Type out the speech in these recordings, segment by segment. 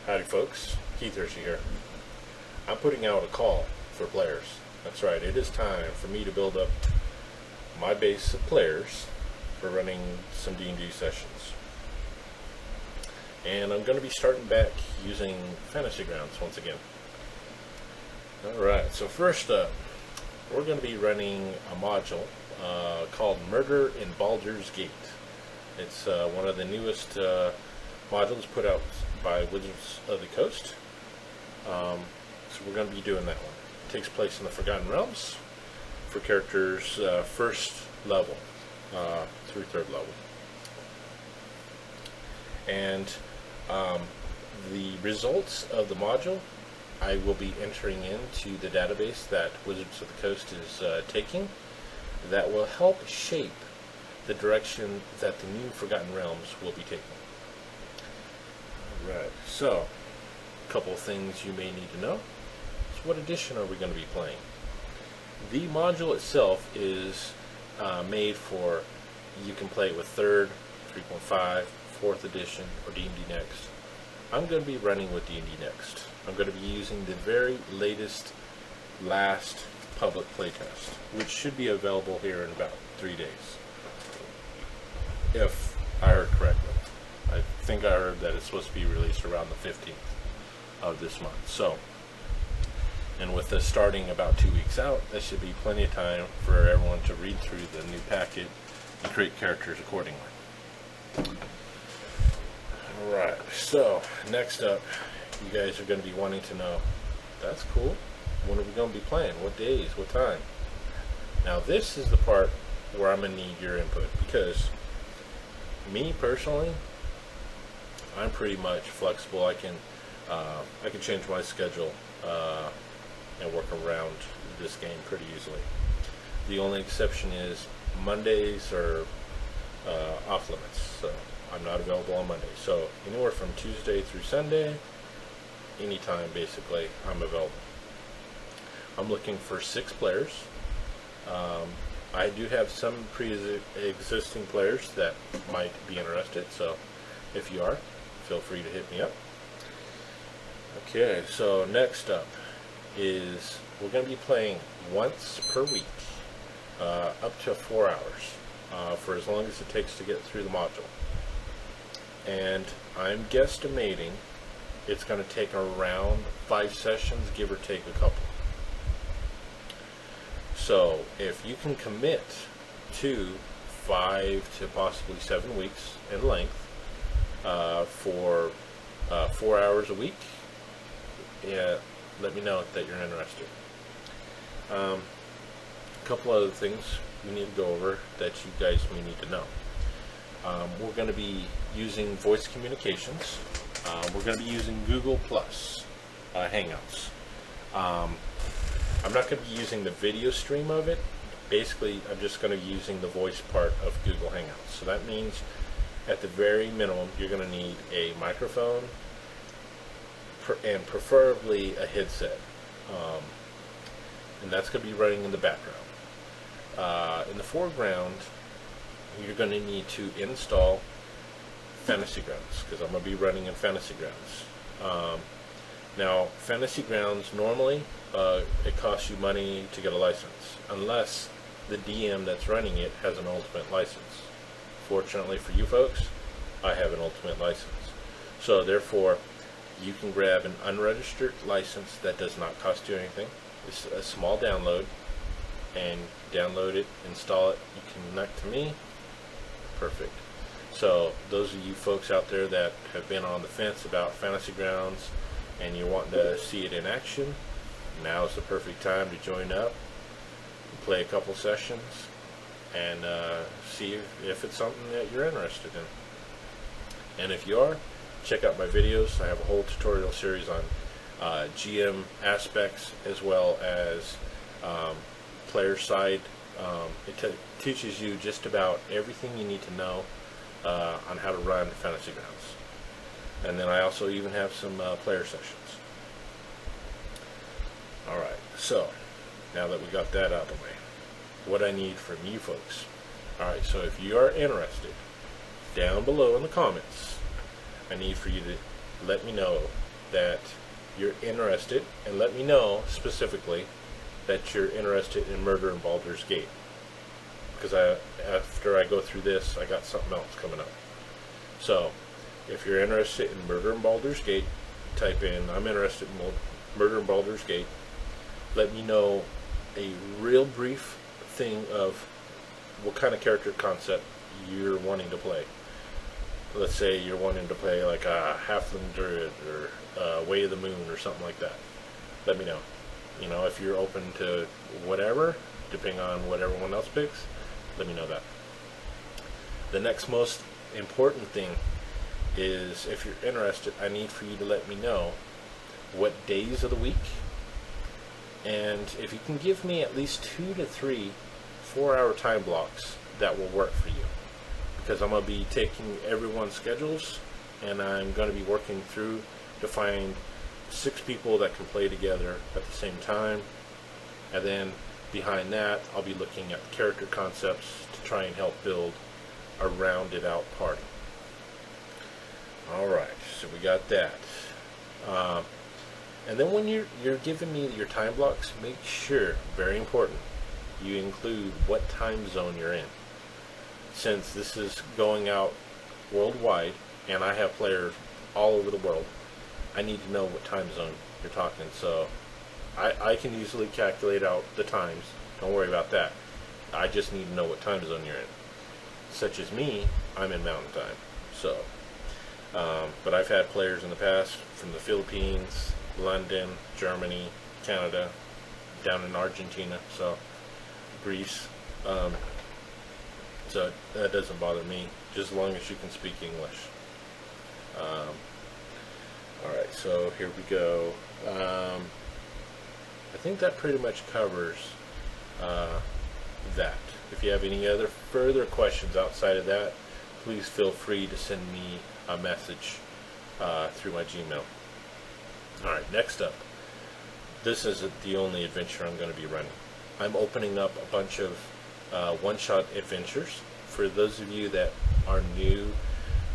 Howdy folks, Keith Hershey here. I'm putting out a call for players. That's right, it is time for me to build up my base of players for running some D&D sessions. And I'm going to be starting back using Fantasy Grounds once again. Alright, so first up, we're going to be running a module called Murder in Baldur's Gate. It's one of the newest modules put out by Wizards of the Coast. So we're going to be doing that one. It takes place in the Forgotten Realms for characters first level through third level. And the results of the module I will be entering into the database that Wizards of the Coast is taking that will help shape the direction that the new Forgotten Realms will be taking. Alright, so a couple of things you may need to know. So what edition are we going to be playing? The module itself is made for, you can play it with 3rd, 3.5, 4th edition, or D&D Next. I'm going to be running with D&D Next. I'm going to be using the very latest, last public playtest, which should be available here in about 3 days, if I heard correctly. I think I heard that it's supposed to be released around the 15th of this month. So, and with this starting about 2 weeks out, that should be plenty of time for everyone to read through the new packet and create characters accordingly. Alright, so next up, you guys are going to be wanting to know, that's cool, when are we going to be playing? What days? What time? Now this is the part where I'm going to need your input, because me personally, I'm pretty much flexible. I can change my schedule and work around this game pretty easily. The only exception is Mondays are off limits, so I'm not available on Monday. So anywhere from Tuesday through Sunday, anytime basically, I'm available. I'm looking for 6 players. I do have some pre-existing players that might be interested, so if you are, feel free to hit me up. Okay, so next up is we're going to be playing once per week, up to 4 hours, for as long as it takes to get through the module. And I'm guesstimating it's going to take around 5 sessions, give or take a couple. So if you can commit to 5 to possibly 7 weeks in length for 4 hours a week, yeah, let me know that you're interested. A couple other things we need to go over that you guys may need to know. We're going to be using voice communications. We're going to be using Google Plus Hangouts. I'm not going to be using the video stream of it. Basically, I'm just going to be using the voice part of Google Hangouts. So that means, at the very minimum, you're going to need a microphone and preferably a headset. And that's going to be running in the background. In the foreground, you're going to need to install Fantasy Grounds, because I'm going to be running in Fantasy Grounds. Now, Fantasy Grounds, normally, it costs you money to get a license, unless the DM that's running it has an ultimate license. Fortunately for you folks, I have an ultimate license. So therefore, you can grab an unregistered license that does not cost you anything. It's a small download, and download it, install it, you can connect to me, perfect. So those of you folks out there that have been on the fence about Fantasy Grounds and you're wanting to see it in action, now is the perfect time to join up, play a couple sessions, and see if it's something that you're interested in. And if you are, check out my videos. I have a whole tutorial series on GM aspects, as well as player side. It teaches you just about everything you need to know on how to run Fantasy Grounds. And then I also even have some player sessions. Alright, so now that we got that out of the way, what I need from you folks. Alright, so if you are interested, down below in the comments, I need for you to let me know that you're interested, and let me know specifically that you're interested in Murder in Baldur's Gate. Because after I go through this, I got something else coming up. So, if you're interested in Murder in Baldur's Gate, type in, I'm interested in Murder in Baldur's Gate. Let me know a real brief thing of what kind of character concept you're wanting to play. Let's say you're wanting to play like a Halfling Druid or Way of the Moon or something like that. Let me know. You know, if you're open to whatever, depending on what everyone else picks, let me know that. The next most important thing is, if you're interested, I need for you to let me know what days of the week, and if you can give me at least 2 to 3 4-hour time blocks that will work for you, because I'm going to be taking everyone's schedules and I'm going to be working through to find 6 people that can play together at the same time, and then behind that I'll be looking at character concepts to try and help build a rounded out party. Alright, so we got that. And then when you're giving me your time blocks, make sure, very important, you include what time zone you're in. Since this is going out worldwide and I have players all over the world, I need to know what time zone you're talking. So I can easily calculate out the times. Don't worry about that. I just need to know what time zone you're in. Such as me, I'm in Mountain Time. So, but I've had players in the past from the Philippines, London, Germany, Canada, down in Argentina, so Greece. So that doesn't bother me, just as long as you can speak English. Alright, so here we go. I think that pretty much covers that. If you have any other further questions outside of that, please feel free to send me a message through my Gmail. Alright, next up. This isn't the only adventure I'm going to be running. I'm opening up a bunch of one-shot adventures. For those of you that are new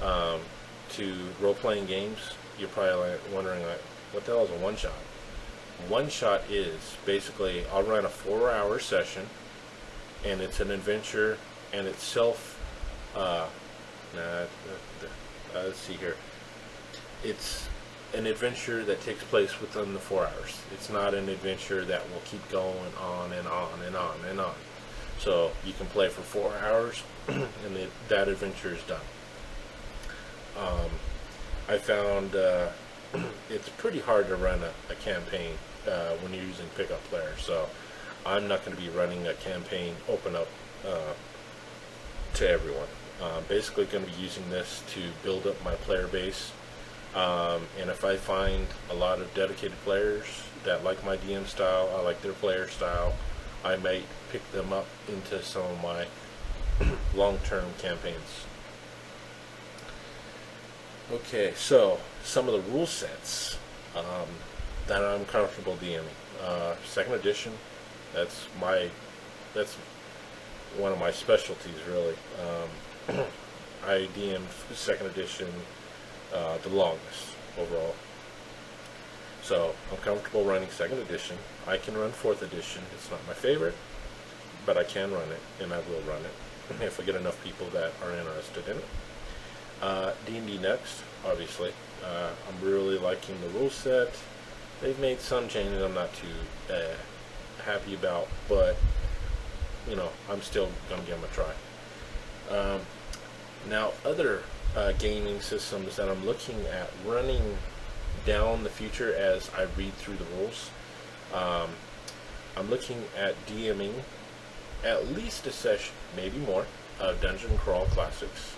to role-playing games, you're probably wondering, like, what the hell is a one-shot? One-shot is basically, I'll run a 4-hour session, and it's an adventure, and it's let's see here. It's an adventure that takes place within the 4 hours. It's not an adventure that will keep going on and on and on and on. So you can play for 4 hours and that adventure is done. I found it's pretty hard to run a campaign when you're using pickup players. So I'm not going to be running a campaign open up to everyone. Basically going to be using this to build up my player base. And if I find a lot of dedicated players that like my DM style, I like their player style, I might pick them up into some of my long-term campaigns. Okay, so some of the rule sets that I'm comfortable DMing. Second edition, that's one of my specialties, really. I DM second edition the longest overall. So I'm comfortable running second edition. I can run fourth edition. It's not my favorite, but I can run it, and I will run it if I get enough people that are interested in it. D&D Next, obviously. I'm really liking the rule set. They've made some changes I'm not too happy about, but you know, I'm still gonna give them a try. Now, other gaming systems that I'm looking at running down the future as I read through the rules, I'm looking at DMing at least a session, maybe more, of Dungeon Crawl Classics.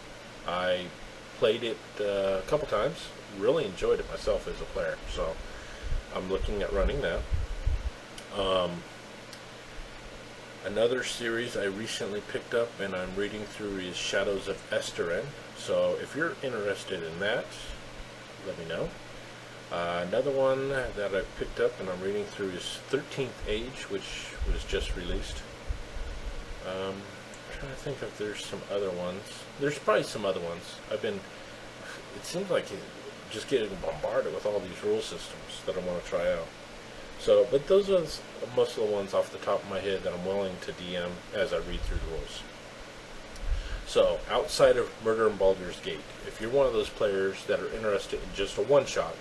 I played it a couple times, really enjoyed it myself as a player, so I'm looking at running that. Another series I recently picked up and I'm reading through is Shadows of Esteren. So if you're interested in that, let me know. Another one that I picked up and I'm reading through is 13th Age, which was just released. I'm trying to think if there's some other ones. There's probably some other ones. It seems like just getting bombarded with all these rule systems that I want to try out. So, but those are most of the ones off the top of my head that I'm willing to DM as I read through the rules. So, outside of Murder in Baldur's Gate, if you're one of those players that are interested in just a one-shot,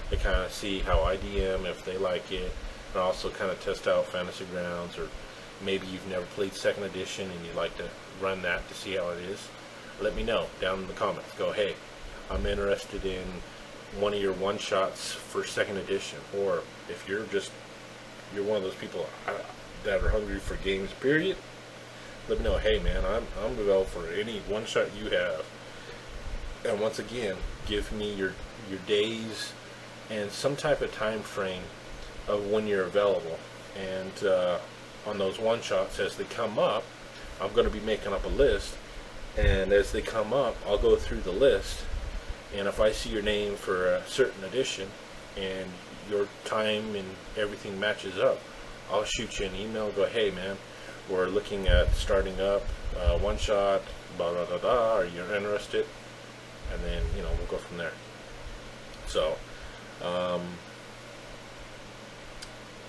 to kind of see how I DM, if they like it, and also kind of test out Fantasy Grounds, or maybe you've never played 2nd edition and you'd like to run that to see how it is, let me know down in the comments. Go, hey, I'm interested in one of your one-shots for 2nd edition. Or if you're one of those people that are hungry for games, period, let me know, hey man, I'm available for any one-shot you have. And once again, give me your days and some type of time frame of when you're available. And on those one-shots, as they come up, I'm going to be making up a list, and as they come up, I'll go through the list, and if I see your name for a certain edition and your time and everything matches up, I'll shoot you an email and go, hey man, we're looking at starting up one shot, blah blah blah blah, are you interested? And then, you know, we'll go from there. So I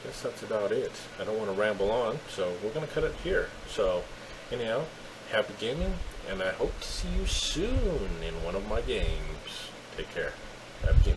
guess that's about it. I don't want to ramble on, so we're going to cut it here. So anyhow, happy gaming, and I hope to see you soon in one of my games. Take care. Happy gaming.